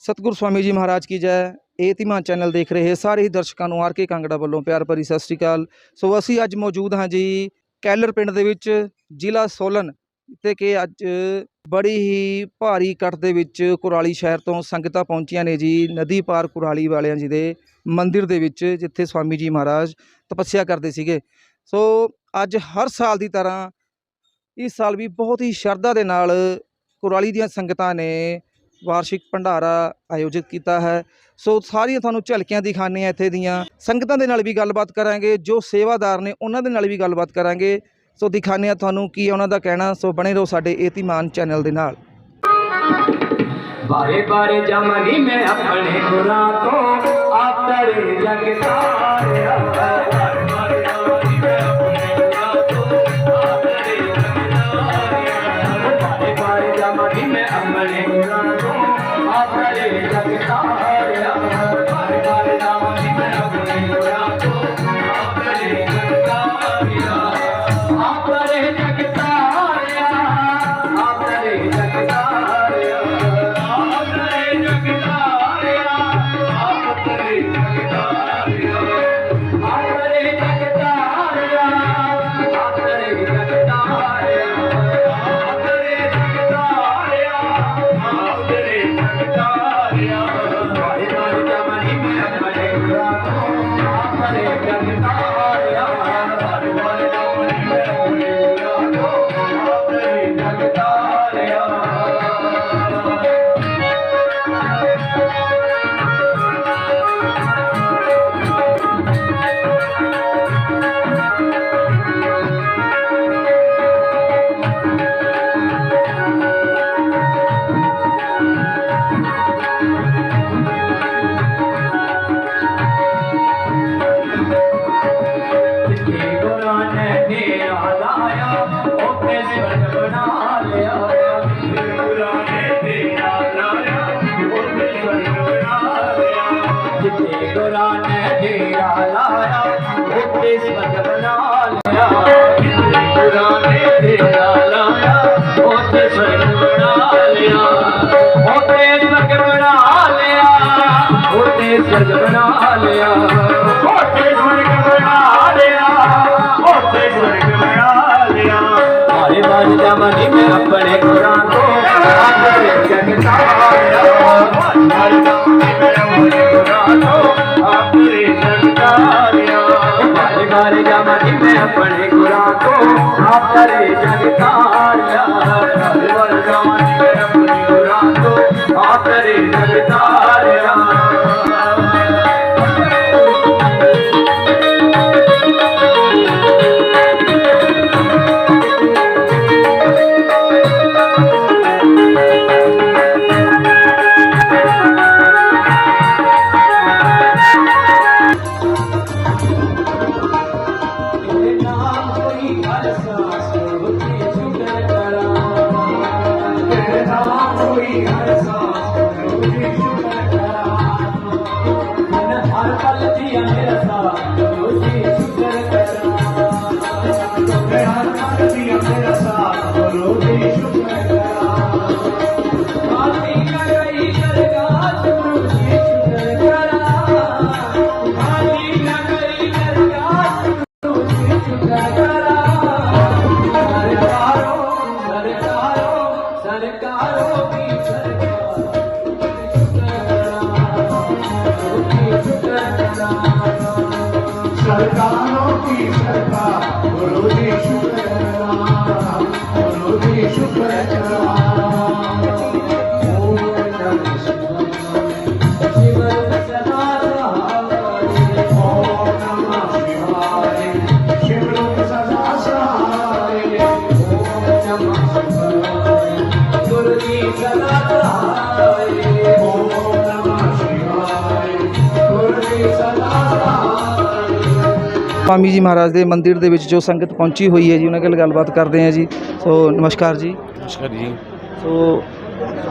सतगुरु स्वामी जी महाराज की जय। ਧੀਮਾਨ चैनल देख रहे ਸਾਰੇ ਹੀ ਦਰਸ਼ਕਾਂ ਨੂੰ ਆਰ ਕੇ ਕਾਂਗੜਾ ਵੱਲੋਂ ਪਿਆਰ ਭਰੀ ਸਤਿ ਸ਼੍ਰੀ ਅਕਾਲ। ਸੋ ਅਸੀਂ ਅੱਜ ਮੌਜੂਦ ਹਾਂ ਜੀ ਕੈਲਰ ਪਿੰਡ ਦੇ ਵਿੱਚ, ਜ਼ਿਲ੍ਹਾ ਸੋਲਨ, ਤੇ ਕਿ ਅੱਜ ਬੜੀ ਹੀ ਭਾਰੀ ਇਕੱਠ ਦੇ ਵਿੱਚ ਕੁਰਾਲੀ ਸ਼ਹਿਰ ਤੋਂ ਸੰਗਤਾਂ ਪਹੁੰਚੀਆਂ ਨੇ ਜੀ ਨਦੀ ਪਾਰ ਕੁਰਾਲੀ ਵਾਲਿਆਂ ਜੀ ਦੇ ਮੰਦਿਰ ਦੇ ਵਿੱਚ, ਜਿੱਥੇ ਸਵਾਮੀ ਜੀ ਮਹਾਰਾਜ ਤਪੱਸਿਆ ਕਰਦੇ ਸੀਗੇ। ਸੋ ਅੱਜ ਹਰ ਸਾਲ ਦੀ ਤਰ੍ਹਾਂ ਇਸ ਸਾਲ ਵੀ ਬਹੁਤ ਹੀ ਸ਼ਰਧਾ ਦੇ ਨਾਲ ਕੁਰਾਲੀ ਦੀਆਂ ਸੰਗਤਾਂ ਨੇ ਵਾਰਸ਼ਿਕ ਭੰਡਾਰਾ ਆਯੋਜਿਤ ਕੀਤਾ है। सो सारियां ਤੁਹਾਨੂੰ ਝਲਕੀਆਂ ਦਿਖਾਣੇ ਇੱਥੇ ਦੀਆਂ ਸੰਗਤਾਂ ਦੇ ਨਾਲ ਵੀ ਗੱਲਬਾਤ ਕਰਾਂਗੇ, ਜੋ ਸੇਵਾਦਾਰ ਨੇ ਉਹਨਾਂ ਦੇ ਨਾਲ ਵੀ ਗੱਲਬਾਤ ਕਰਾਂਗੇ। ਸੋ ਦਿਖਾਣੇ ਆ ਤੁਹਾਨੂੰ ਕੀ ਉਹਨਾਂ ਦਾ ਕਹਿਣਾ। ਸੋ ਬਣੇ ਰਹੋ ਸਾਡੇ ਧੀਮਾਨ ਚੈਨਲ ਦੇ ਨਾਲ। बारे बारे जमनी में अपने खुरा को आप तेरे जगतारे बारे बारे जमनी में अपने खुरा को आप तेरे जगतारे बारे बारे जमनी में अपने खुरा को आप तेरे जगतारे बारे बारे जमनी में अपने खुरा को आप तेरे जगतारे आप तेरे जगतारे आप तेरे जगतारे जमनी में अपने खुरा को आप तेरे जगतारे बारे बारे जमनी में अपने खुरा को आप तेरे जगतारे बारे बारे जमनी में अपने खुरा को आप तेरे जगतारे सरकारों की सरकार गुरु जी शुक्र स्वामी जी महाराज के मंदिर ਦੇ ਵਿੱਚ ਜੋ ਸੰਗਤ ਪਹੁੰਚੀ ਹੋਈ ਹੈ ਜੀ ਉਹਨਾਂ ਨਾਲ ਗੱਲਬਾਤ ਕਰਦੇ हैं जी। सो नमस्कार जी। नमस्कार जी। सो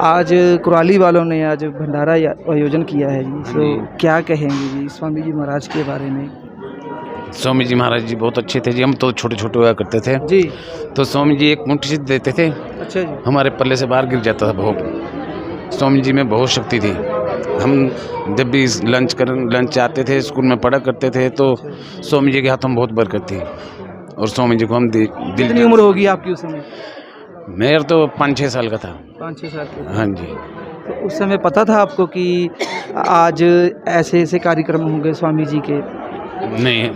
आज कुराली वालों ने आज भंडारा आयोजन किया है जी। सो क्या कहेंगे जी स्वामी जी महाराज के बारे में? स्वामी जी महाराज जी बहुत अच्छे थे जी। हम तो छोटे छोटे हुआ करते थे जी, तो स्वामी जी एक मुट्ठी देते थे, अच्छा जी, हमारे पल्ले से बाहर गिर जाता था। बहुत स्वामी जी में बहुत शक्ति थी। हम जब भी लंच आते थे, स्कूल में पढ़ा करते थे, तो स्वामी जी के हाथों में बहुत बरकत थी और स्वामी जी को हम कितनी उम्र होगी आपकी उस समय? मेरा तो 5-6 साल का था। 5-6 साल की। हाँ जी। तो उस समय पता था आपको कि आज ऐसे ऐसे कार्यक्रम होंगे स्वामी जी के? नहीं,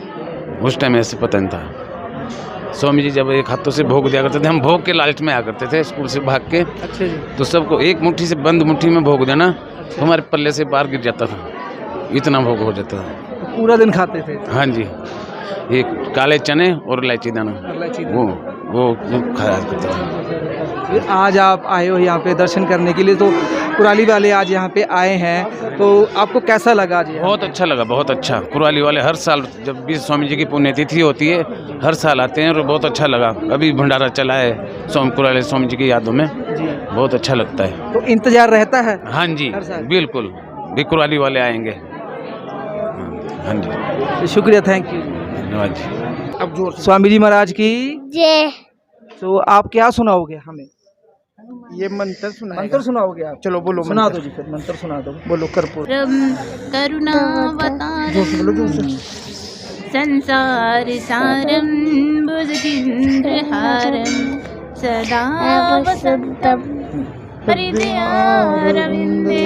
उस टाइम ऐसे पता नहीं था। स्वामी जी जब एक हाथों से भोग दिया करते थे, हम भोग के लालच में आया करते थे स्कूल से भाग के। अच्छा जी। तो सबको एक मुट्ठी से बंद मुट्ठी में भोग देना, तो हमारे पल्ले से बाहर गिर जाता था, इतना भोग हो जाता था। तो पूरा दिन खाते थे? हाँ जी, एक काले चने और इलायची दाना, वो खाया करते थे। फिर आज आप आए हो यहाँ पे दर्शन करने के लिए, तो कुराली वाले आज यहाँ पे आए हैं, तो आपको कैसा लगा आज? बहुत अच्छा लगा, बहुत अच्छा। कुराली वाले हर साल जब भी स्वामी जी की पुण्यतिथि होती है, हर साल आते हैं और बहुत अच्छा लगा। अभी भंडारा चला है कुराली स्वामी जी की यादों में जी, बहुत अच्छा लगता है। तो इंतजार रहता है? हाँ जी, हर साल? बिल्कुल, भी कुराली वाले आएंगे। हाँ जी, तो शुक्रिया, थैंक यू। धन्यवाद जी। अब जोर स्वामी जी महाराज की जय। तो आप क्या सुनाओगे हमें? ये मंत्र सुना। मंत्र सुनाओगे आप? चलो बोलो, सुना दो जी, फिर मंत्र सुना दो। बोलो कर्पूर करुणावतारं संसार सारं भुजगेन्द्रहारं सदा वसन्तं हृदयारविन्दे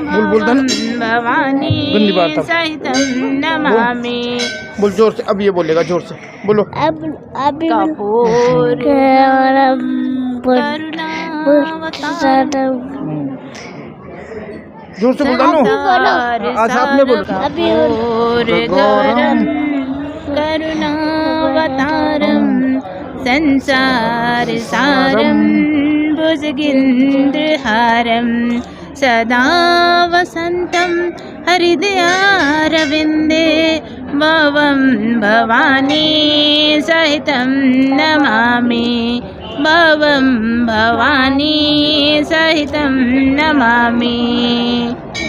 भवं भवानी सहितं नमामि। बोल जोर से, अब ये बोलेगा जोर से, बोलो। कपूर करुणावतारं जोर से बोल आज आपने बोलो। कपूरगौरं करुणावतारं संसार सारं भुजगेन्द्रहारं सदा वसन्तं हृदयारविन्दे भवं भवानी सहितं नमामि। भवं भवानी सहितं नमामि।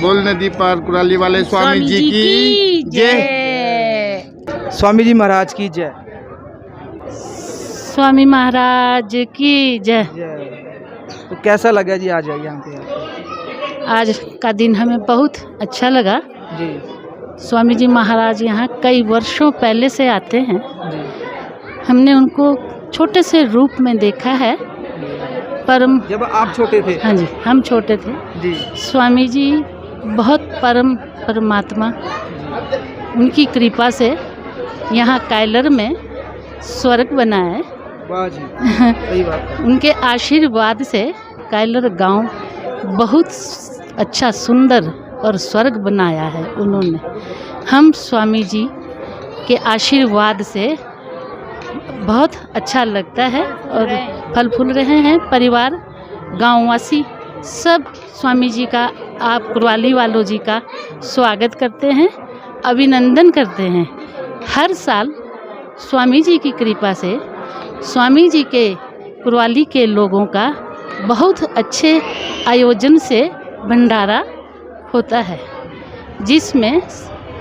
बोल नदी पार कुराली वाले स्वामी जी की जय। स्वामी जी महाराज की जय। स्वामी महाराज की जय। तो कैसा लगा जी आज यहाँ पे? आज का दिन हमें बहुत अच्छा लगा जी। स्वामी जी महाराज यहाँ कई वर्षों पहले से आते हैं। जी। हमने उनको छोटे से रूप में देखा है, पर जब आप छोटे थे? हाँ जी, हम छोटे थे जी। स्वामी जी बहुत परमात्मा, उनकी कृपा से यहाँ कायलर में स्वर्ग बना है। वाह जी, सही बात है। उनके आशीर्वाद से कायलर गांव बहुत अच्छा सुंदर और स्वर्ग बनाया है उन्होंने। हम स्वामी जी के आशीर्वाद से बहुत अच्छा लगता है और फल फूल रहे हैं। परिवार गांववासी सब स्वामी जी का, आप कुराली वालों जी का स्वागत करते हैं, अभिनंदन करते हैं। हर साल स्वामी जी की कृपा से स्वामी जी के कुराली के लोगों का बहुत अच्छे आयोजन से भंडारा होता है, जिसमें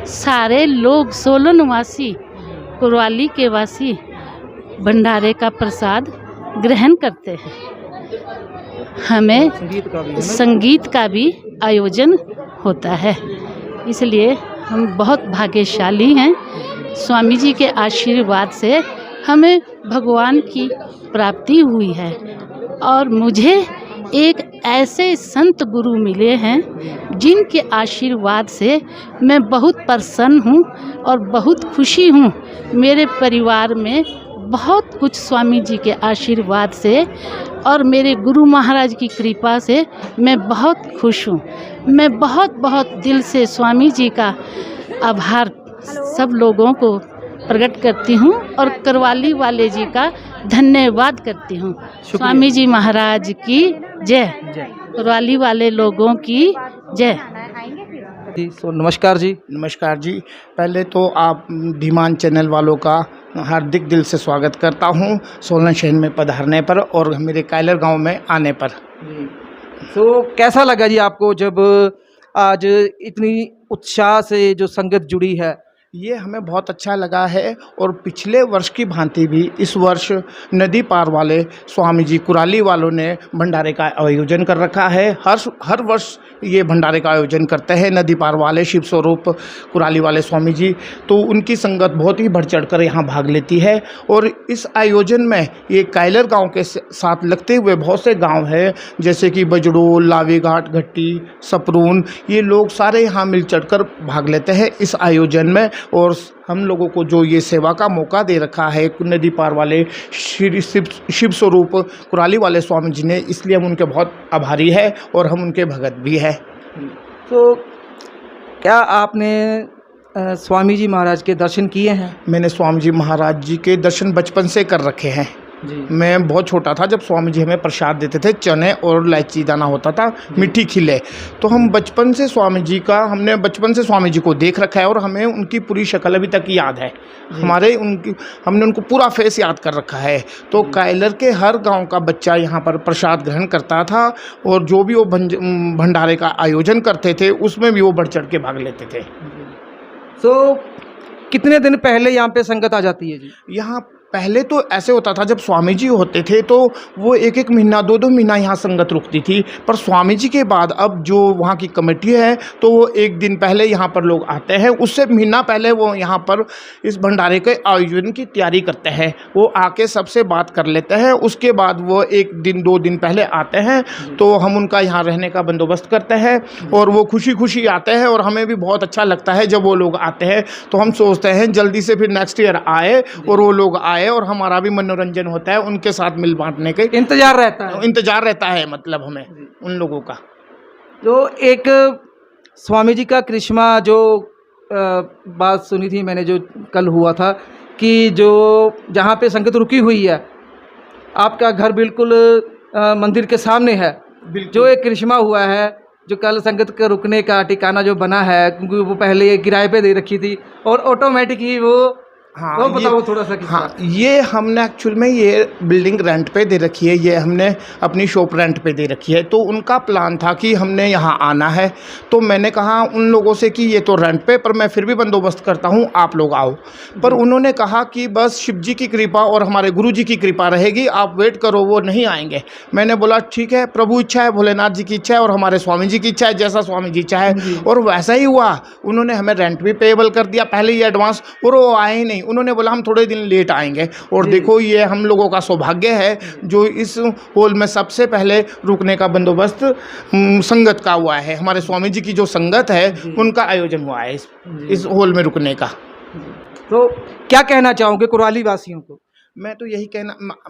सारे लोग सोलन वासी, कुराली के वासी भंडारे का प्रसाद ग्रहण करते हैं। हमें संगीत का भी आयोजन होता है, इसलिए हम बहुत भाग्यशाली हैं। स्वामी जी के आशीर्वाद से हमें भगवान की प्राप्ति हुई है और मुझे एक ऐसे संत गुरु मिले हैं जिनके आशीर्वाद से मैं बहुत प्रसन्न हूँ और बहुत खुशी हूँ। मेरे परिवार में बहुत कुछ स्वामी जी के आशीर्वाद से और मेरे गुरु महाराज की कृपा से मैं बहुत खुश हूँ। मैं बहुत बहुत दिल से स्वामी जी का आभार सब लोगों को प्रकट करती हूँ और करवाली वाले जी का धन्यवाद करती हूँ। स्वामी जी महाराज की जय। करवाली वाले लोगों की जय। जी। तो नमस्कार जी। नमस्कार जी। पहले तो आप धीमान चैनल वालों का हार्दिक दिल से स्वागत करता हूँ सोलन शहर में पधारने पर और मेरे कायलर गांव में आने पर। तो कैसा लगा जी आपको जब आज इतनी उत्साह से जो संगत जुड़ी है ये हमें बहुत अच्छा लगा है और पिछले वर्ष की भांति भी इस वर्ष नदी पार वाले स्वामी जी कुराली वालों ने भंडारे का आयोजन कर रखा है। हर वर्ष ये भंडारे का आयोजन करते हैं नदी पार वाले शिव स्वरूप कुराली वाले स्वामी जी। तो उनकी संगत बहुत ही बढ़ चढ़ कर यहाँ भाग लेती है और इस आयोजन में ये कायलर गांव के साथ लगते हुए बहुत से गांव हैं जैसे कि बजड़ोल, लावीघाट, घट्टी, सपरून, ये लोग सारे यहाँ मिल चढ़ कर भाग लेते हैं इस आयोजन में। और हम लोगों को जो ये सेवा का मौका दे रखा है नदी पार वाले श्री शिव स्वरूप कुराली वाले स्वामी जी ने, इसलिए हम उनके बहुत आभारी है और हम उनके भगत भी है। तो क्या आपने स्वामी जी महाराज के दर्शन किए हैं? मैंने स्वामी जी महाराज जी के दर्शन बचपन से कर रखे हैं। मैं बहुत छोटा था जब स्वामी जी हमें प्रसाद देते थे, चने और इलायची दाना होता था, मिट्टी खिले। तो हम बचपन से स्वामी जी का हमने बचपन से स्वामी जी को देख रखा है और हमें उनकी पूरी शक्ल अभी तक याद है। हमने उनको पूरा फेस याद कर रखा है। तो कायलर के हर गांव का बच्चा यहाँ पर प्रसाद ग्रहण करता था और जो भी वो भंडारे का आयोजन करते थे उसमें भी वो बढ़ चढ़ के भाग लेते थे। तो कितने दिन पहले यहाँ पे संगत आ जाती है जी? यहाँ पहले तो ऐसे होता था जब स्वामी जी होते थे तो वो एक एक महीना 2-2 महीना यहाँ संगत रुकती थी, पर स्वामी जी के बाद अब जो वहाँ की कमेटी है तो वो एक दिन पहले यहाँ पर लोग आते हैं, उससे महीना पहले वो यहाँ पर इस भंडारे के आयोजन की तैयारी करते हैं। वो आके सबसे बात कर लेते हैं, उसके बाद वो 1 दिन 2 दिन पहले आते हैं तो हम उनका यहाँ रहने का बंदोबस्त करते हैं और वो खुशी खुशी आते हैं और हमें भी बहुत अच्छा लगता है जब वो लोग आते हैं। तो हम सोचते हैं जल्दी से फिर नेक्स्ट ईयर आए और वो लोग आए और हमारा भी मनोरंजन होता है, उनके साथ मिल बांटने के इंतजार रहता है मतलब हमें उन लोगों का। तो एक स्वामी जी का करिश्मा जो बात सुनी थी मैंने जो कल हुआ था कि जो जहाँ पे संगत रुकी हुई है, आपका घर बिल्कुल मंदिर के सामने है। जो एक करिश्मा हुआ है जो कल संगत का रुकने का ठिकाना जो बना है, क्योंकि वो पहले किराए पे दे रखी थी और ऑटोमेटिक ही वो हाँ, वो बताओ थोड़ा सा। हाँ, ये हमने एक्चुअल में ये बिल्डिंग रेंट पे दे रखी है, ये हमने अपनी शॉप रेंट पे दे रखी है। तो उनका प्लान था कि हमने यहाँ आना है, तो मैंने कहा उन लोगों से कि ये तो रेंट पे, पर मैं फिर भी बंदोबस्त करता हूँ, आप लोग आओ। पर उन्होंने कहा कि बस शिव जी की कृपा और हमारे गुरु जी की कृपा रहेगी, आप वेट करो, वो नहीं आएंगे। मैंने बोला ठीक है, प्रभु इच्छा है, भोलेनाथ जी की इच्छा है और हमारे स्वामी जी की इच्छा है, जैसा स्वामी जी चाहे। और वैसा ही हुआ, उन्होंने हमें रेंट भी पेएबल कर दिया पहले ही एडवांस, और वो आए ही नहीं। उन्होंने बोला हम थोड़े दिन लेट आएंगे। और देखो ये हम लोगों का सौभाग्य है जो इस हॉल में सबसे पहले रुकने का बंदोबस्त संगत का हुआ है। हमारे स्वामी जी की जो संगत है उनका आयोजन हुआ है इस हॉल में रुकने का। तो क्या कहना चाहूँगे कुराली वासियों को? मैं तो यही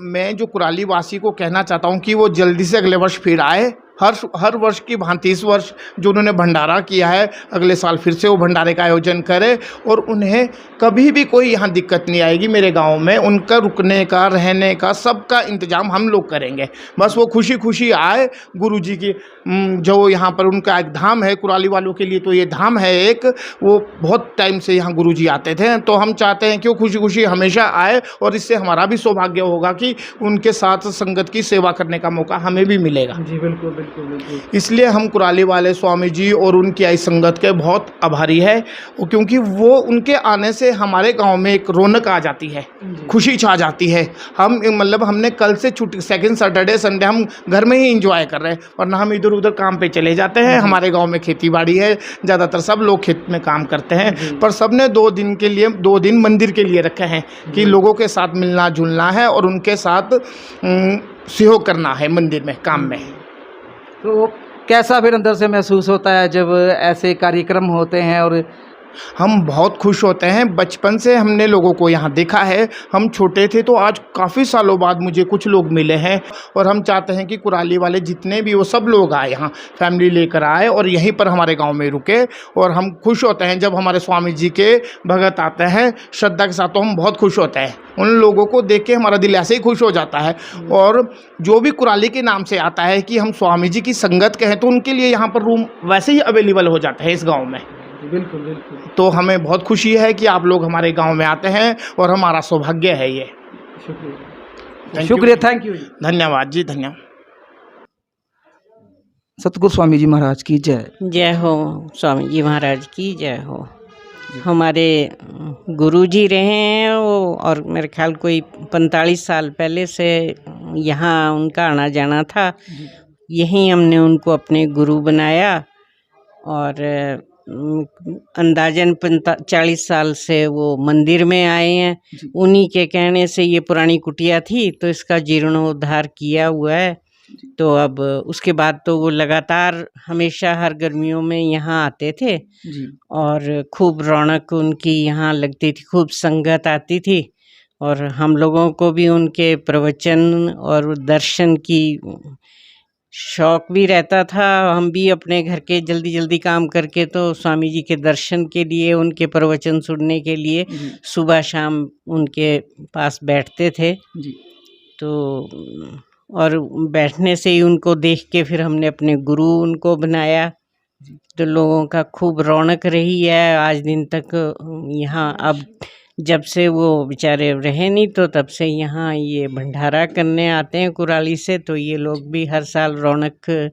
मैं जो कुराली वासी को कहना चाहता हूँ कि वो जल्दी से अगले वर्ष फिर आए। हर वर्ष की भांति इस वर्ष जो उन्होंने भंडारा किया है, अगले साल फिर से वो भंडारे का आयोजन करें और उन्हें कभी भी कोई यहाँ दिक्कत नहीं आएगी। मेरे गांव में उनका रुकने का, रहने का, सबका इंतजाम हम लोग करेंगे। बस वो खुशी खुशी आए। गुरु जी की जो यहाँ पर उनका एक धाम है, कुराली वालों के लिए तो ये धाम है एक, वो बहुत टाइम से यहाँ गुरु जी आते थे। तो हम चाहते हैं कि वो खुशी खुशी हमेशा आए और इससे हमारा भी सौभाग्य होगा कि उनके साथ संगत की सेवा करने का मौका हमें भी मिलेगा। जी बिल्कुल। इसलिए हम कुराली वाले स्वामी जी और उनकी आई संगत के बहुत आभारी है, क्योंकि वो उनके आने से हमारे गांव में एक रौनक आ जाती है, खुशी छा जाती है। हम मतलब हमने कल से छुट्टी, सेकंड सैटरडे संडे हम घर में ही एंजॉय कर रहे हैं, वरना हम इधर उधर काम पे चले जाते हैं। हमारे गांव में खेती बाड़ी है, ज़्यादातर सब लोग खेत में काम करते हैं, पर सबने 2 दिन के लिए 2 दिन मंदिर के लिए रखे हैं कि लोगों के साथ मिलना जुलना है और उनके साथ सहयोग करना है मंदिर में, काम में। तो कैसा फिर अंदर से महसूस होता है जब ऐसे कार्यक्रम होते हैं? और हम बहुत खुश होते हैं। बचपन से हमने लोगों को यहाँ देखा है, हम छोटे थे तो आज काफ़ी सालों बाद मुझे कुछ लोग मिले हैं और हम चाहते हैं कि कुराली वाले जितने भी वो सब लोग आए, यहाँ फैमिली लेकर आए और यहीं पर हमारे गांव में रुके। और हम खुश होते हैं जब हमारे स्वामी जी के भगत आते हैं श्रद्धा के साथ, तो हम बहुत खुश होते हैं। उन लोगों को देख के हमारा दिल ऐसे ही खुश हो जाता है। और जो भी कुराली के नाम से आता है कि हम स्वामी जी की संगत के हैं, तो उनके लिए यहाँ पर रूम वैसे ही अवेलेबल हो जाता है इस गाँव में। बिल्कुल बिल्कुल। तो हमें बहुत खुशी है कि आप लोग हमारे गांव में आते हैं और हमारा सौभाग्य है ये। शुक्रिया, थैंक यू, धन्यवाद जी, धन्यवाद। सतगुरु स्वामी जी महाराज की जय। जय हो, स्वामी जी महाराज की जय हो। हमारे गुरुजी रहे हैं वो, और मेरे ख्याल कोई 45 साल पहले से यहाँ उनका आना जाना था। यहीं हमने उनको अपने गुरु बनाया और अंदाजन 40 साल से वो मंदिर में आए हैं। उन्हीं के कहने से ये पुरानी कुटिया थी तो इसका जीर्णोद्धार किया हुआ है। तो अब उसके बाद तो वो लगातार हमेशा हर गर्मियों में यहाँ आते थे और खूब रौनक उनकी यहाँ लगती थी, खूब संगत आती थी और हम लोगों को भी उनके प्रवचन और दर्शन की शौक भी रहता था। हम भी अपने घर के जल्दी जल्दी काम करके तो स्वामी जी के दर्शन के लिए, उनके प्रवचन सुनने के लिए सुबह शाम उनके पास बैठते थे। तो और बैठने से ही उनको देख के फिर हमने अपने गुरु उनको बनाया। तो लोगों का खूब रौनक रही है आज दिन तक यहाँ। अब जब से वो बेचारे रहे नहीं तो तब से यहाँ ये भंडारा करने आते हैं कुराली से। तो ये लोग भी हर साल रौनक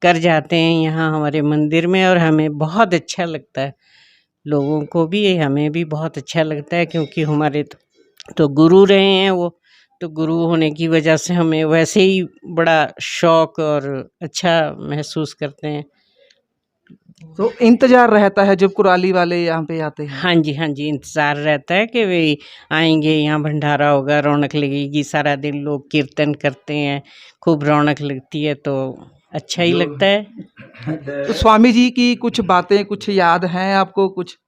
कर जाते हैं यहाँ हमारे मंदिर में और हमें बहुत अच्छा लगता है। लोगों को भी, हमें भी बहुत अच्छा लगता है क्योंकि हमारे तो गुरु रहे हैं वो। तो गुरु होने की वजह से हमें वैसे ही बड़ा शौक और अच्छा महसूस करते हैं। तो इंतजार रहता है जब कुराली वाले यहाँ पे आते हैं? हाँ जी, हाँ जी, इंतज़ार रहता है कि वे आएंगे, यहाँ भंडारा होगा, रौनक लगेगी, सारा दिन लोग कीर्तन करते हैं, खूब रौनक लगती है तो अच्छा ही लगता है। तो स्वामी जी की कुछ बातें कुछ याद हैं आपको कुछ?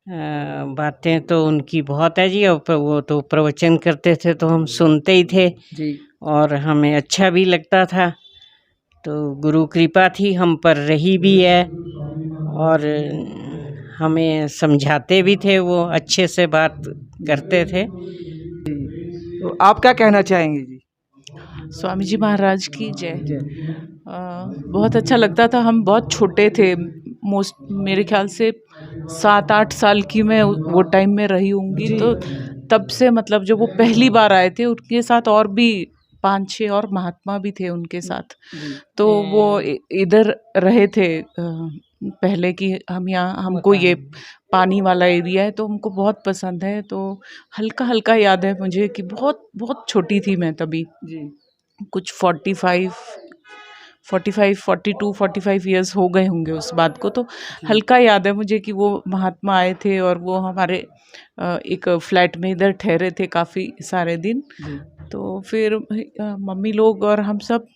बातें तो उनकी बहुत है जी। और वो तो प्रवचन करते थे तो हम सुनते ही थे जी। और हमें अच्छा भी लगता था। तो गुरु कृपा थी हम पर, रही भी है और हमें समझाते भी थे, वो अच्छे से बात करते थे। तो आप क्या कहना चाहेंगे जी? स्वामी जी महाराज की जय। बहुत अच्छा लगता था। हम बहुत छोटे थे, मेरे ख्याल से 7-8 साल की मैं वो टाइम में रही होंगी। तो तब से मतलब जब वो पहली बार आए थे उनके साथ और भी 5-6 और महात्मा भी थे उनके साथ। तो वो इधर रहे थे पहले कि हम यहाँ, हमको ये पानी वाला एरिया है तो हमको बहुत पसंद है। तो हल्का हल्का याद है मुझे कि बहुत बहुत छोटी थी मैं तभी, कुछ 42-45 इयर्स हो गए होंगे उस बात को। तो हल्का याद है मुझे कि वो महात्मा आए थे और वो हमारे एक फ्लैट में इधर ठहरे थे काफ़ी सारे दिन। तो फिर मम्मी लोग और हम सब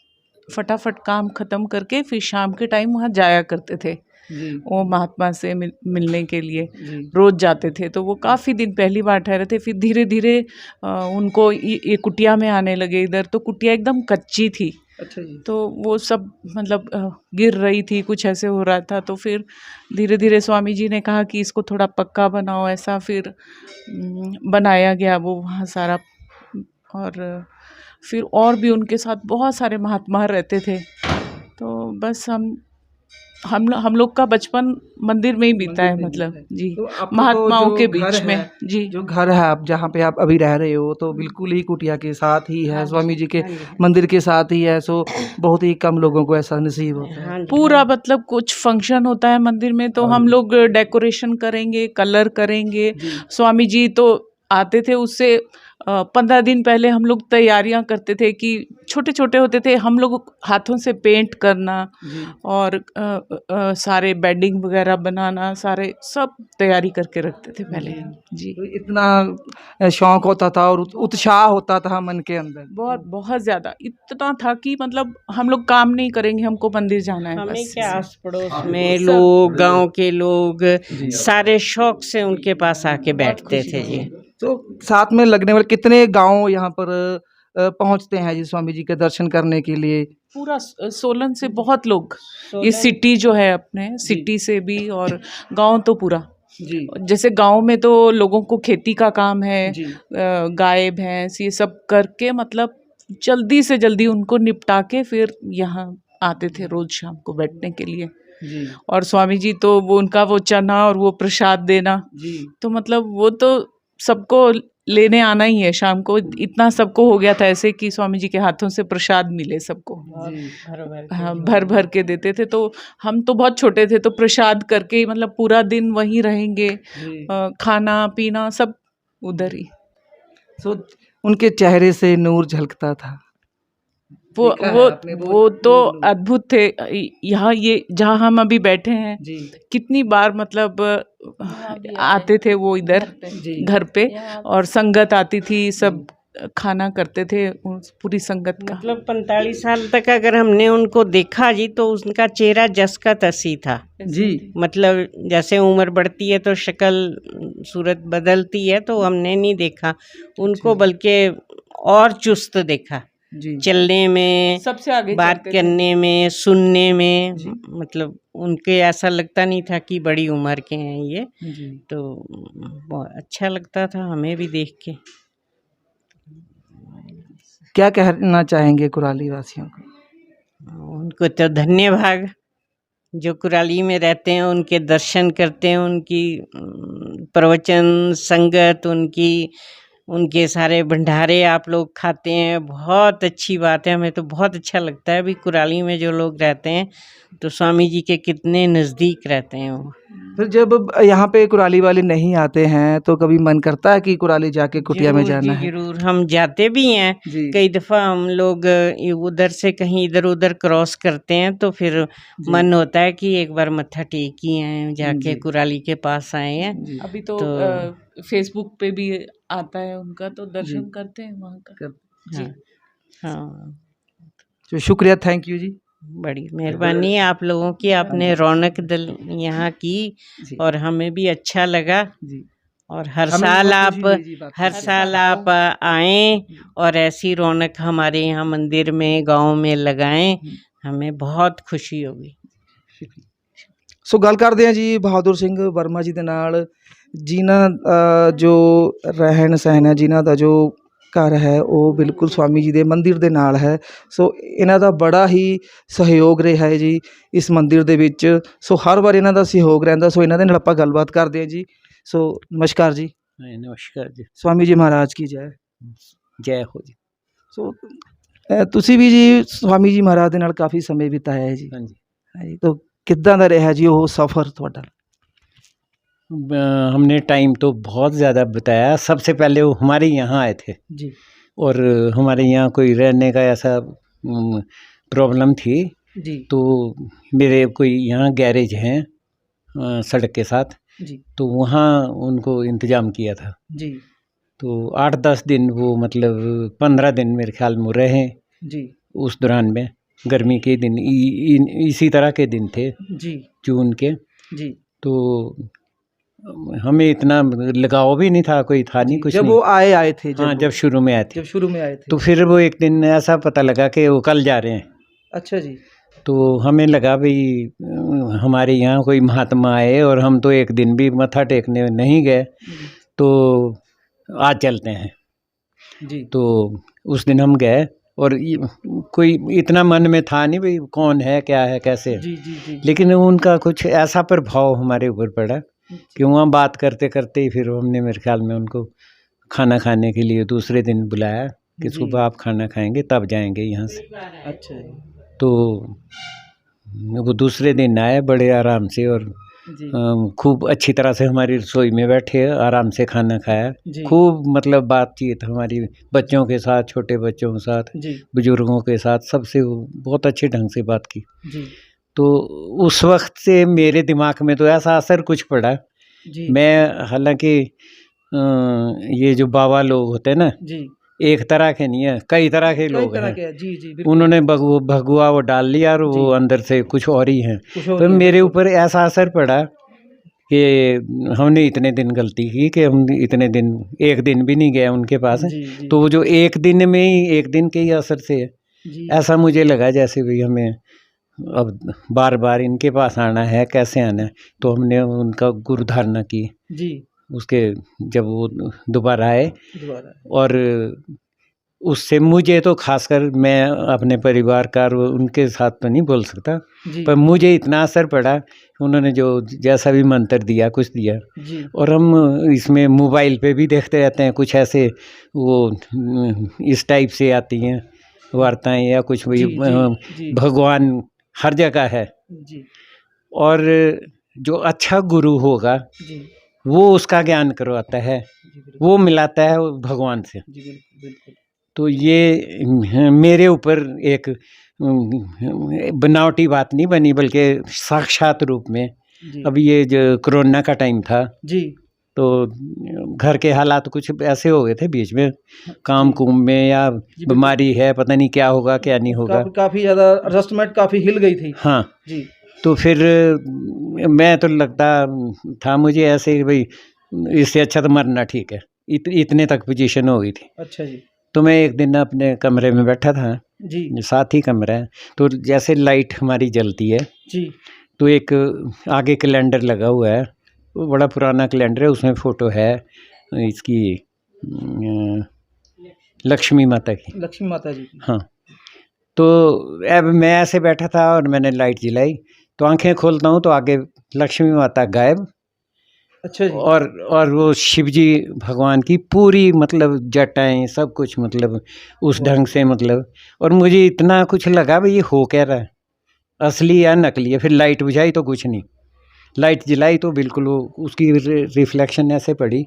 फटाफट काम ख़त्म करके फिर शाम के टाइम वहाँ जाया करते थे वो महात्मा से मिलने के लिए। रोज़ जाते थे। तो वो काफ़ी दिन पहली बार ठहरे थे। फिर धीरे धीरे उनको ये कुटिया में आने लगे इधर। तो कुटिया एकदम कच्ची थी। अच्छा जी। तो वो सब मतलब गिर रही थी, कुछ ऐसे हो रहा था। तो फिर धीरे धीरे स्वामी जी ने कहा कि इसको थोड़ा पक्का बनाओ, ऐसा फिर बनाया गया वो वहाँ सारा। और फिर और भी उनके साथ बहुत सारे महात्मा रहते थे। तो बस हम लोग का बचपन मंदिर में ही बीता है, मतलब जी, तो महात्माओं के बीच में जी। जो घर है आप जहाँ पे आप अभी रह रहे हो तो बिल्कुल ही कुटिया के साथ ही है, स्वामी जी के मंदिर के साथ ही है। सो बहुत ही कम लोगों को ऐसा नसीब होता है। पूरा मतलब कुछ फंक्शन होता है मंदिर में तो हम लोग डेकोरेशन करेंगे, कलर करेंगे। स्वामी जी तो आते थे, उससे 15 दिन पहले हम लोग तैयारियां करते थे कि छोटे छोटे होते थे हम लोग, हाथों से पेंट करना और सारे वगैरह बनाना, सारे सब तैयारी करके रखते थे पहले जी। तो इतना शौक होता था और उत्साह होता था मन के अंदर, बहुत बहुत ज़्यादा। इतना था कि मतलब हम लोग काम नहीं करेंगे, हमको मंदिर जाना है हमें बस। क्या, आस पड़ोस में लोग, गांव के लोग सारे शौक से उनके पास आके बैठते थे जी। तो साथ में लगने वाले कितने गांव यहाँ पर पहुँचते हैं जी स्वामी जी के दर्शन करने के लिए? पूरा सोलन से बहुत लोग, ये सिटी जो है अपने सिटी से भी और गांव तो पूरा जी। जैसे गांव में तो लोगों को खेती का काम है, गाय भैंस ये सब करके मतलब जल्दी से जल्दी उनको निपटा के फिर यहाँ आते थे रोज शाम को बैठने के लिए जी। और स्वामी जी तो वो उनका वो चना और वो प्रसाद देना, तो मतलब वो तो सबको लेने आना ही है शाम को। इतना सबको हो गया था ऐसे कि स्वामी जी के हाथों से प्रसाद मिले सबको। हाँ, भर भर के देते थे। तो हम तो बहुत छोटे थे, तो प्रसाद करके ही मतलब पूरा दिन वहीं रहेंगे, खाना पीना सब उधर ही। सो उनके चेहरे से नूर झलकता था। देखा है आपने वो तो अद्भुत थे। यहाँ ये जहाँ हम अभी बैठे हैं, जी कितनी बार मतलब आते थे वो इधर घर पे, और संगत आती थी, सब खाना करते थे पूरी संगत का। मतलब 45 साल तक अगर हमने उनको देखा जी, तो उनका चेहरा जस का तस ही था जी। मतलब जैसे उम्र बढ़ती है तो शक्ल सूरत बदलती है, तो हमने नहीं देखा उनको, बल्कि और चुस्त देखा जी चलने में, सबसे आगे बात चलते थे। करने में, सुनने में। मतलब उनके ऐसा लगता नहीं था कि बड़ी उम्र के हैं ये। जी तो बहुत अच्छा लगता था हमें भी देख के। क्या कहना चाहेंगे कुराली वासियों को? उनको तो धन्यवाद जो कुराली में रहते हैं, उनके दर्शन करते हैं, उनकी प्रवचन संगत, उनके सारे भंडारे आप लोग खाते हैं, बहुत अच्छी बात है। हमें तो बहुत अच्छा लगता है। अभी कुराली में जो लोग रहते हैं तो स्वामी जी के कितने नज़दीक रहते हैं वो। फिर जब यहाँ पे कुराली वाले नहीं आते हैं तो कभी मन करता है कि कुराली जाके कुटिया में जाना है? जरूर हम जाते भी हैं। जी कई दफ़ा हम लोग उधर से कहीं इधर उधर क्रॉस करते हैं, तो फिर मन होता है कि एक बार मत्था टेक ही आए, जाके कुराली के पास आए हैं। अभी तो फेसबुक पे भी आता है उनका, तो दर्शन करते हैं वहाँ का। जी हाँ, तो शुक्रिया, थैंक यू जी। बड़ी मेहरबानी आप लोगों की, आपने रौनक दल यहाँ की और हमें भी अच्छा लगा। जी और हर हमें साल बहुत आप खुशी हुई जी बात हर करके। साल आप आएं और ऐसी रौनक हमारे यहाँ मंदिर में, गांव में लगाएं, हमें बहुत खुशी होगी। ਸੋ ਗੱਲ ਕਰਦੇ ਹਾਂ ਜੀ ਬਹਾਦਰ ਸਿੰਘ ਵਰਮਾ ਜੀ ਦੇ ਨਾਲ, ਜਿਨ੍ਹਾਂ ਜੋ ਰਹਿਣ ਸਹਿਣ ਹੈ, ਜਿਨ੍ਹਾਂ ਦਾ ਜੋ ਘਰ ਹੈ ਉਹ ਬਿਲਕੁਲ ਸਵਾਮੀ ਜੀ ਦੇ ਮੰਦਿਰ ਦੇ ਨਾਲ ਹੈ। ਸੋ ਇਹਨਾਂ ਦਾ ਬੜਾ ਹੀ ਸਹਿਯੋਗ ਰਿਹਾ ਹੈ ਜੀ ਇਸ ਮੰਦਿਰ ਦੇ ਵਿੱਚ। ਸੋ ਹਰ ਵਾਰ ਇਹਨਾਂ ਦਾ ਸਹਿਯੋਗ ਰਹਿੰਦਾ। ਸੋ ਇਹਨਾਂ ਦੇ ਨਾਲ ਆਪਾਂ ਗੱਲਬਾਤ ਕਰਦੇ ਹਾਂ ਜੀ। ਸੋ ਨਮਸਕਾਰ ਜੀ। नमस्कार जी। स्वामी जी महाराज की जय। जय हो जी। ਸੋ ਤੁਸੀਂ ਵੀ ਜੀ स्वामी जी महाराज ਦੇ ਨਾਲ ਕਾਫੀ ਸਮੇਂ ਬਿਤਾਇਆ ਹੈ ਜੀ। हाँ जी। ਹਾਂਜੀ, ਤਾਂ ਕਿੱਦਾਂ ਦਾ ਰਿਹਾ ਜੀ ਉਹ ਸਫ਼ਰ ਤੁਹਾਡਾ? हमने टाइम तो बहुत ज़्यादा बताया। सबसे पहले वो हमारे यहाँ आए थे जी और हमारे यहाँ कोई रहने का ऐसा प्रॉब्लम थी, जी तो मेरे कोई यहाँ गैरेज हैं सड़क के साथ, जी तो वहाँ उनको इंतज़ाम किया था। जी तो 8-10 दिन वो मतलब 15 दिन मेरे ख्याल में रहे। जी उस दौरान में गर्मी के दिन इसी तरह के दिन थे, जी जून के। जी तो हमें इतना लगाव भी नहीं था, कोई था नहीं, कुछ जब नहीं। वो आए थे, हाँ, जब शुरू में आए थे। जब शुरू में आए थे तो फिर वो एक दिन ऐसा पता लगा कि वो कल जा रहे हैं। अच्छा जी। तो हमें लगा भाई हमारे यहाँ कोई महात्मा आए और हम तो एक दिन भी मत्था टेकने नहीं गए, तो आज चलते हैं। जी तो उस दिन हम गए और कोई इतना मन में था नहीं भाई कौन है, क्या है, कैसे। जी जी जी लेकिन उनका कुछ ऐसा प्रभाव हमारे ऊपर पड़ा कि वहाँ बात करते करते ही फिर हमने मेरे ख्याल में उनको खाना खाने के लिए दूसरे दिन बुलाया कि जी। सुबह आप खाना खाएंगे तब जाएंगे यहाँ से। अच्छा जी। तो वो दूसरे दिन आए बड़े आराम से और जी खूब अच्छी तरह से हमारी रसोई में बैठे, आराम से खाना खाया। जी खूब मतलब बातचीत हमारी बच्चों के साथ, छोटे बच्चों के साथ, जी बुजुर्गों के साथ, सबसे वो बहुत अच्छे ढंग से बात की। जी तो उस वक्त से मेरे दिमाग में तो ऐसा असर कुछ पड़ा। जी मैं हालांकि ये जो बाबा लोग होते हैं ना, जी एक तरह के नहीं है, कई तरह के कई लोग तरह हैं। के जी जी बिल्कुल। उन्होंने भगुआ वो डाल लिया और वो जी। अंदर से कुछ और ही हैं। कुछ और तो ही है, मेरे बिल्कुल। ऊपर ऐसा असर पड़ा कि हमने इतने दिन गलती की कि हम इतने दिन एक दिन भी नहीं गए उनके पास। जी जी तो वो जो एक दिन में ही, एक दिन के ही असर से जी ऐसा मुझे लगा जैसे भी हमें अब बार बार इनके पास आना है, कैसे आना है। तो हमने उनका गुरु धारणा की। जी उसके जब वो दोबारा आए दोबारा और उससे मुझे तो खासकर, मैं अपने परिवार का और उनके साथ तो नहीं बोल सकता, जी पर मुझे इतना असर पड़ा, उन्होंने जो जैसा भी मंत्र दिया कुछ दिया। जी और हम इसमें मोबाइल पे भी देखते रहते हैं, कुछ ऐसे वो इस टाइप से आती हैं वार्ताएं या कुछ भी, जी जी जी भगवान हर जगह है। जी और जो अच्छा गुरु होगा जी वो उसका ज्ञान करवाता है, जी बिल्कुल वो मिलाता है भगवान से। जी बिल्कुल बिल्कुल तो ये मेरे ऊपर एक बनावटी बात नहीं बनी, बल्कि साक्षात रूप में। जी अब ये जो कोरोना का टाइम था, जी तो घर के हालात कुछ ऐसे हो गए थे बीच में, काम कुम में, या बिल्कुल। बीमारी है, पता नहीं क्या होगा क्या नहीं होगा। काफी ज्यादा एडजस्टमेंट काफी हिल गई थी। हाँ, जी तो फिर मैं तो लगता था मुझे ऐसे कि भाई इससे अच्छा तो मरना ठीक है, इतने तक पोजीशन हो गई थी। अच्छा जी तो मैं एक दिन अपने कमरे में बैठा था, जी साथ ही कमरा है, तो जैसे लाइट हमारी जलती है, जी तो एक आगे कैलेंडर लगा हुआ है, वो बड़ा पुराना कैलेंडर है, उसमें फ़ोटो है इसकी लक्ष्मी माता की। लक्ष्मी माता जी की। हाँ, तो अब मैं ऐसे बैठा था और मैंने लाइट जलाई, तो आंखें खोलता हूँ तो आगे लक्ष्मी माता गायब, अच्छा जी और वो शिव जी भगवान की पूरी मतलब जटाएं सब कुछ मतलब उस ढंग से मतलब। और मुझे इतना कुछ लगा भाई ये हो क्या रहा है, असली या नकली है। फिर लाइट बुझाई तो कुछ नहीं, लाइट जलाई तो बिल्कुल वो उसकी रिफ्लेक्शन ऐसे पड़ी।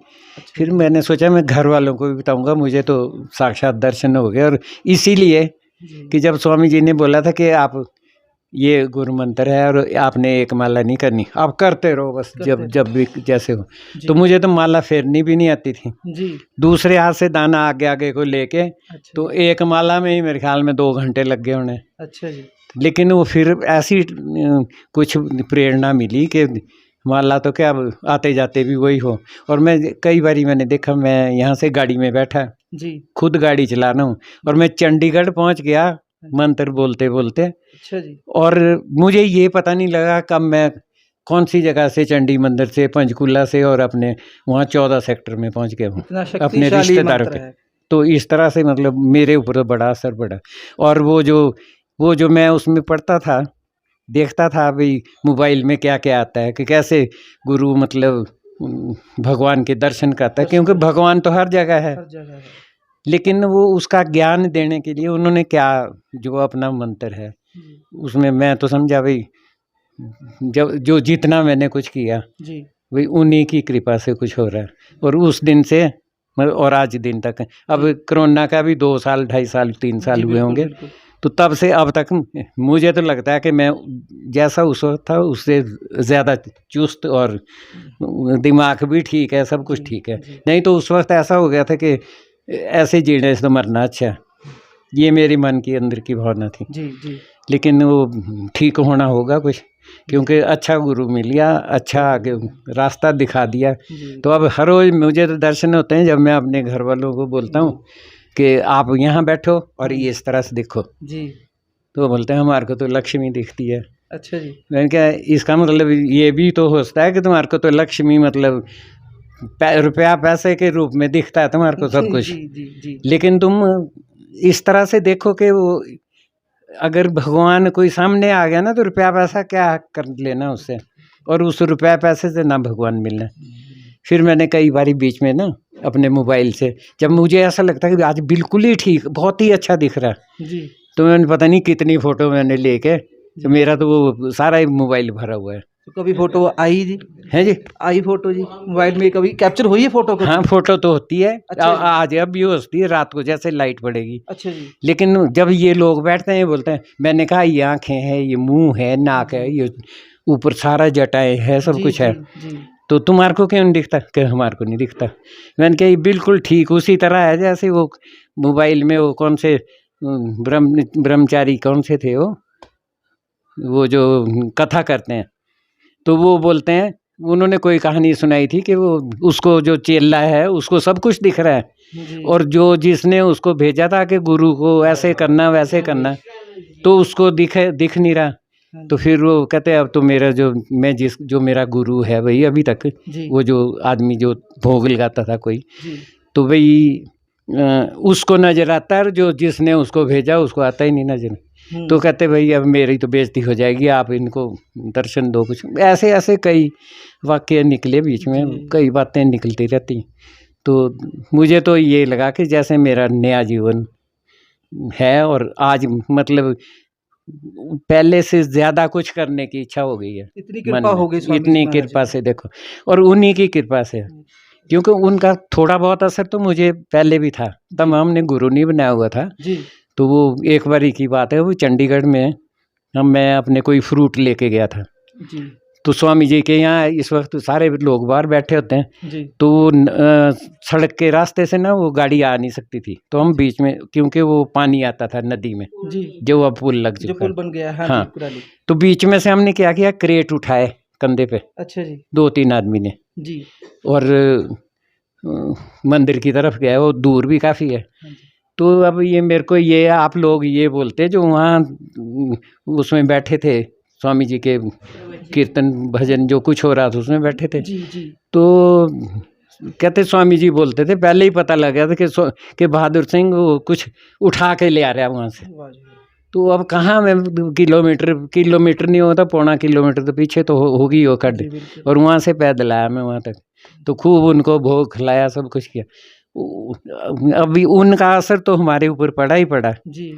फिर मैंने सोचा मैं घर वालों को भी बताऊंगा, मुझे तो साक्षात दर्शन हो गए। और इसीलिए जी कि जब स्वामी जी ने बोला था कि आप ये गुरु मंत्र है और आपने एक माला नहीं करनी, आप करते रहो बस, करते जब भी जैसे हो। जी तो मुझे तो माला फेरनी भी नहीं आती थी, जी दूसरे हाथ से दाना आगे आगे को लेके, अच्छा तो एक माला में ही मेरे ख्याल में 2 घंटे लग गए उन्हें। अच्छा जी लेकिन वो फिर ऐसी कुछ प्रेरणा मिली कि माला तो क्या, अब आते जाते भी वही हो। और मैं कई बारी मैंने देखा, मैं यहाँ से गाड़ी में बैठा, जी खुद गाड़ी चला रहा हूँ, और मैं चंडीगढ़ पहुँच गया मंत्र बोलते बोलते। अच्छा जी और मुझे ये पता नहीं लगा कब मैं कौन सी जगह से, चंडी मंदिर से, पंचकूला से, और अपने वहाँ 14 सेक्टर में पहुँच गया हूँ इतना अपने शक्तिशाली रिश्तेदारों मंत्र के। है। तो इस तरह से मतलब मेरे ऊपर बड़ा असर पड़ा। और वो जो मैं उसमें पढ़ता था, देखता था भाई मोबाइल में क्या क्या आता है, कि कैसे गुरु मतलब भगवान के दर्शन करता है, क्योंकि भगवान तो हर जगह है, हर जगह है। लेकिन वो उसका ज्ञान देने के लिए उन्होंने क्या जो अपना मंत्र है, उसमें मैं तो समझा भाई जब जो जितना मैंने कुछ किया जी भाई उन्हीं की कृपा से कुछ हो रहा है। और उस दिन से और आज दिन तक, अब कोरोना का भी 2 साल 2.5 साल 3 साल जी हुए बिल्कुल होंगे, बिल्कुल तो तब से अब तक मुझे तो लगता है कि मैं जैसा उस वक्त था उससे ज़्यादा चुस्त, और दिमाग भी ठीक है, सब कुछ जी, ठीक है। जी। नहीं तो उस वक्त ऐसा हो गया था कि ऐसे जीने से तो मरना अच्छा है, ये मेरी मन की अंदर की भावना थी। जी जी लेकिन वो ठीक होना होगा कुछ, क्योंकि अच्छा गुरु मिल गया, अच्छा आगे रास्ता दिखा दिया। जी तो अब हर रोज़ मुझे तो दर्शन होते हैं, जब मैं अपने घर वालों को बोलता हूँ कि आप यहाँ बैठो और ये इस तरह से देखो, जी तो वो बोलते हैं हमारे को तो लक्ष्मी दिखती है। अच्छा जी मैंने कहा इसका मतलब ये भी तो हो सकता है कि तुम्हारे को तो लक्ष्मी मतलब रुपया पैसे के रूप में दिखता है तुम्हारे को सब जी कुछ, जी जी जी लेकिन तुम इस तरह से देखो कि वो अगर भगवान कोई सामने आ गया ना, तो रुपया पैसा क्या कर लेना उससे, और उस रुपया पैसे से ना भगवान मिलना। फिर मैंने कई बारी बीच में ना अपने मोबाइल से, जब मुझे ऐसा लगता है कि आज बिल्कुल ही ठीक, बहुत ही अच्छा दिख रहा है, जी तो मैंने पता नहीं कितनी फ़ोटो मैंने लेके, तो मेरा तो वो सारा ही मोबाइल भरा हुआ है। तो कभी फोटो आई जी, है जी, आई फोटो जी मोबाइल में कभी कैप्चर हुई है फोटो कभी? हाँ फ़ोटो तो होती है। अच्छा जी। आज अब भी होती है, रात को जैसे लाइट पड़ेगी। अच्छा जी लेकिन जब ये लोग बैठते हैं बोलते हैं, मैंने कहा ये आँखें हैं, ये मुंह है, नाक है, ये ऊपर सारा जटाएं है, सब जी कुछ है, जी जी तो तुम्हारे को क्यों नहीं दिखता? कि हमारे को नहीं दिखता। मैंने कहा ये बिल्कुल ठीक उसी तरह है जैसे वो मोबाइल में वो कौन से ब्रह्मचारी कौन से थे वो जो कथा करते हैं, तो वो बोलते हैं उन्होंने कोई कहानी सुनाई थी कि वो उसको जो चेला है उसको सब कुछ दिख रहा है, जी और जो जिसने उसको भेजा था कि गुरु को ऐसे करना वैसे करना, तो उसको दिख नहीं रहा। तो फिर वो कहते हैं अब तो मेरा जो मेरा गुरु है वही अभी तक, जी वो जो आदमी जो भोग लगाता था कोई, जी तो भाई उसको नजर आता है, जो जिसने उसको भेजा उसको आता ही नहीं नजर। तो कहते भाई अब मेरी तो बेइज्जती हो जाएगी, आप इनको दर्शन दो। कुछ ऐसे ऐसे कई वाक्य निकले बीच में, कई बातें निकलती रहती। तो मुझे तो ये लगा कि जैसे मेरा नया जीवन है और आज मतलब पहले से ज़्यादा कुछ करने की इच्छा हो गई है। इतनी कृपा हो गई स्वामी जी इतनी महाराज कृपा से देखो, और उन्हीं की कृपा से, क्योंकि उनका थोड़ा बहुत असर तो मुझे पहले भी था, तब हमने गुरु नहीं बनाया हुआ था। जी तो वो एक बारी की बात है, वो चंडीगढ़ में मैं अपने कोई फ्रूट लेके गया था। जी तो स्वामी जी के यहाँ इस वक्त सारे लोग बाहर बैठे होते हैं। जी तो वो सड़क के रास्ते से ना वो गाड़ी आ नहीं सकती थी, तो हम बीच में, क्योंकि वो पानी आता था नदी में, जी जो अब पुल लग जो चुका पुल है। बन गया है। हाँ, हाँ। जी कुराली। तो बीच में से हमने क्या किया, क्रेट उठाए कंधे पे, अच्छा जी 2-3 आदमी ने, जी और मंदिर की तरफ गया। वो दूर भी काफ़ी है। हाँ जी। तो अब ये मेरे को ये आप लोग ये बोलते जो वहाँ उसमें बैठे थे, स्वामी जी के कीर्तन भजन जो कुछ हो रहा था उसमें बैठे थे। जी जी तो कहते स्वामी जी बोलते थे, पहले ही पता लग गया था कि बहादुर सिंह वो कुछ उठा के ले आ रहा है वहाँ से। वाह जी वाह। तो अब कहाँ मैं किलोमीटर नहीं होता, 1.25 किलोमीटर तो पीछे तो होगी वो खड्ड, जी, बिल्कुल। और वहाँ से पैदल आया मैं वहाँ तक। तो खूब उनको भोग खिलाया, सब कुछ किया। अभी उनका असर तो हमारे ऊपर पड़ा ही पड़ा, जी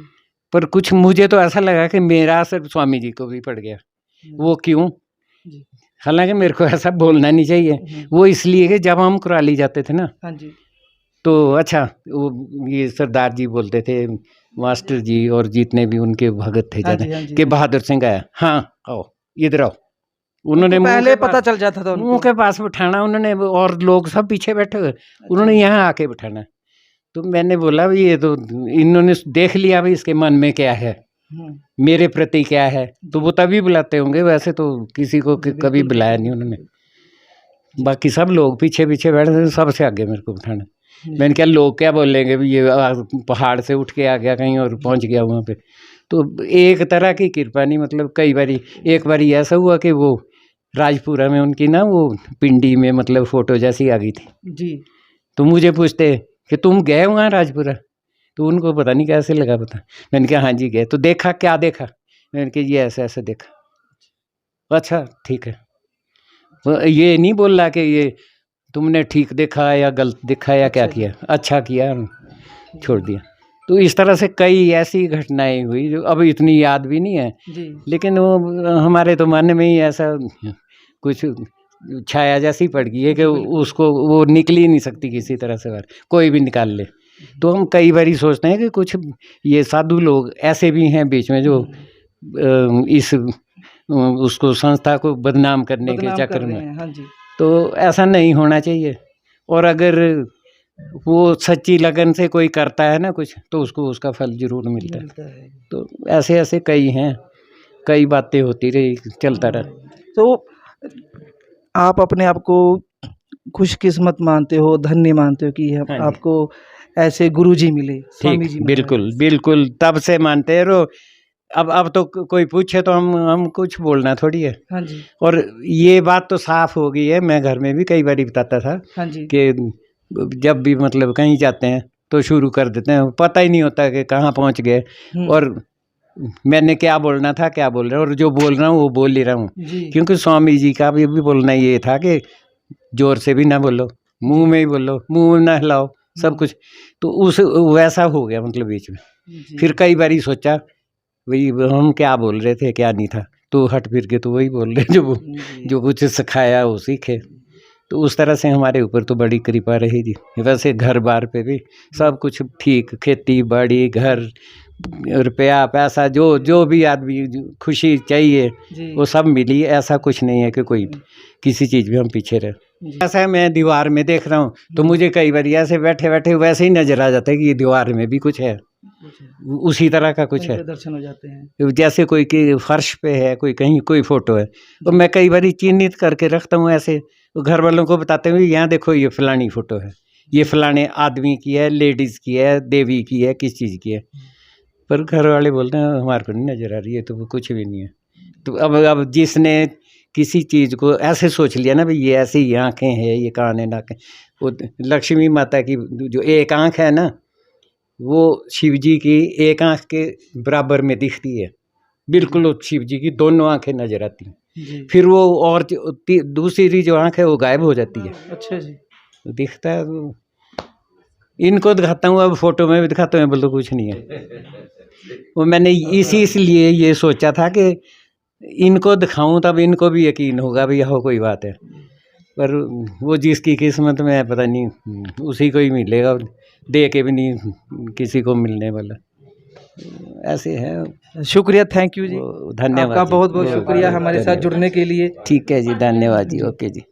पर कुछ मुझे तो ऐसा लगा कि मेरा असर स्वामी जी को भी पड़ गया। वो क्यों? जी हालांकि मेरे को ऐसा बोलना नहीं चाहिए। वो इसलिए कि जब हम कुराली जाते थे ना, हाँ जी तो अच्छा वो ये सरदार जी बोलते थे, मास्टर जी और जितने भी उनके भगत थे हाँ जाने जी, हाँ जी, कि हाँ जी। बहादुर सिंह आया, हाँ आओ इधर आओ। उन्होंने उनको मुंह पहले के पता पास- चल जाता था मुंह उनको। के पास बिठाना उन्होंने, और लोग सब पीछे बैठे हुए, उन्होंने यहाँ आके बिठाना। तो मैंने बोला भाई ये तो इन्होंने देख लिया भाई इसके मन में क्या है, मेरे प्रति क्या है, तो वो तभी बुलाते होंगे, वैसे तो किसी को कभी बुलाया नहीं उन्होंने। बाकी सब लोग पीछे पीछे बैठे थे, सबसे आगे मेरे को बिठाना। मैंने क्या लोग क्या बोलेंगे भी ये पहाड़ से उठ के आ गया कहीं और पहुंच गया वहाँ पे। तो एक तरह की कृपा नहीं, मतलब कई बारी, एक बारी ऐसा हुआ कि वो राजपुरा में उनकी ना वो पिंडी में मतलब फोटो जैसी आ गई थी। जी तो मुझे पूछते कि तुम गए वहाँ राजपुरा? तो उनको पता नहीं कैसे लगा पता। मैंने कहा हाँ जी गए। तो देखा, क्या देखा? मैंने कहा ये ऐसे ऐसे देखा। अच्छा ठीक है। वो ये नहीं बोल रहा कि ये तुमने ठीक देखा या गलत देखा या क्या किया, अच्छा किया, छोड़ दिया। तो इस तरह से कई ऐसी घटनाएं हुई जो अब इतनी याद भी नहीं है, जी लेकिन वो हमारे तो मन में ही ऐसा कुछ छाया जैसी पड़ गई है कि उसको वो निकल ही नहीं सकती किसी तरह से बाहर, कोई भी निकाल ले। तो हम कई बार सोचते हैं कि कुछ ये साधु लोग ऐसे भी हैं बीच में जो इस उसको संस्था को बदनाम करने के बदनाम कर चक्कर रहे में, हैं। हाँ जी तो ऐसा नहीं होना चाहिए। और अगर वो सच्ची लगन से कोई करता है ना कुछ, तो उसको उसका फल जरूर मिलता है। मिलता है। तो ऐसे ऐसे कई हैं, कई बातें होती रही, चलता रहा। तो आप अपने आप को खुशकिस्मत मानते हो, धन्य मानते हो कि हम हाँ जी। आपको ऐसे गुरुजी मिले, स्वामी जी ठीक, महाराज। बिल्कुल बिल्कुल, तब से मानते रहो। अब तो कोई पूछे तो हम कुछ बोलना थोड़ी है। हाँ जी और ये बात तो साफ हो गई है, मैं घर में भी कई बार बताता था हाँ जी कि जब भी मतलब कहीं जाते हैं तो शुरू कर देते हैं, पता ही नहीं होता कि कहाँ पहुँच गए और मैंने क्या बोलना था, क्या बोल रहा हूँ, और जो बोल रहा हूँ वो बोल ही रहा हूँ। जी क्योंकि स्वामी जी का भी बोलना ये था कि जोर से भी ना बोलो, मुंह में ही बोलो, मुंह में ना हिलाओ, सब कुछ। तो उस वैसा हो गया मतलब बीच में। जी फिर कई बार सोचा वही हम क्या बोल रहे थे, क्या नहीं था, तो हट फिर के तो वही बोल रहे जो कुछ सिखाया वो सीखे। तो उस तरह से हमारे ऊपर तो बड़ी कृपा रही जी। वैसे घर बार पे भी सब कुछ ठीक, खेती बाड़ी, घर, रुपया पैसा, जो भी आदमी खुशी चाहिए जी वो सब मिली। ऐसा कुछ नहीं है कि कोई किसी चीज़ में हम पीछे रहे। ऐसा मैं दीवार में देख रहा हूँ तो मुझे कई बार ऐसे बैठे बैठे वैसे ही नजर आ जाता है कि ये दीवार में भी कुछ है, उसी तरह का कुछ है। दर्शन हो जाते हैं। जैसे कोई के फर्श पे है, कोई कहीं कोई फोटो है, तो मैं कई बार चिन्हित करके रखता हूँ ऐसे। तो घर वालों को बताते हुए यहाँ देखो ये फलानी फोटो है, ये फलाने आदमी की है, लेडीज़ की है, देवी की है, किस चीज़ की है। पर घर वाले बोलते हैं हमारे को नहीं नज़र आ रही है, तो वो कुछ भी नहीं है। तो अब जिसने किसी चीज़ को ऐसे सोच लिया ना भाई ये ऐसी ही आँखें हैं, ये कान है, नाक है। वो लक्ष्मी माता की जो एक आँख है ना, वो शिव जी की एक आँख के बराबर में दिखती है, बिल्कुल वो शिव जी की दोनों आँखें नजर आती हैं। जी। फिर वो और दूसरी जो आँख है वो गायब हो जाती है, अच्छा जी। दिखता है। वो इनको दिखाता हूँ, अब फोटो में भी दिखाता हूँ, बोलो कुछ नहीं है। वो मैंने इसलिए ये सोचा था कि इनको दिखाऊं तब इनको भी यकीन होगा भी हो कोई बात है। पर वो जिसकी किस्मत में है पता नहीं, उसी को ही मिलेगा, दे के भी नहीं किसी को मिलने वाला, ऐसे है। शुक्रिया, थैंक यू जी, धन्यवाद आपका जी। बहुत बहुत शुक्रिया हमारे साथ जुड़ने के लिए। ठीक है जी, धन्यवाद जी, ओके जी।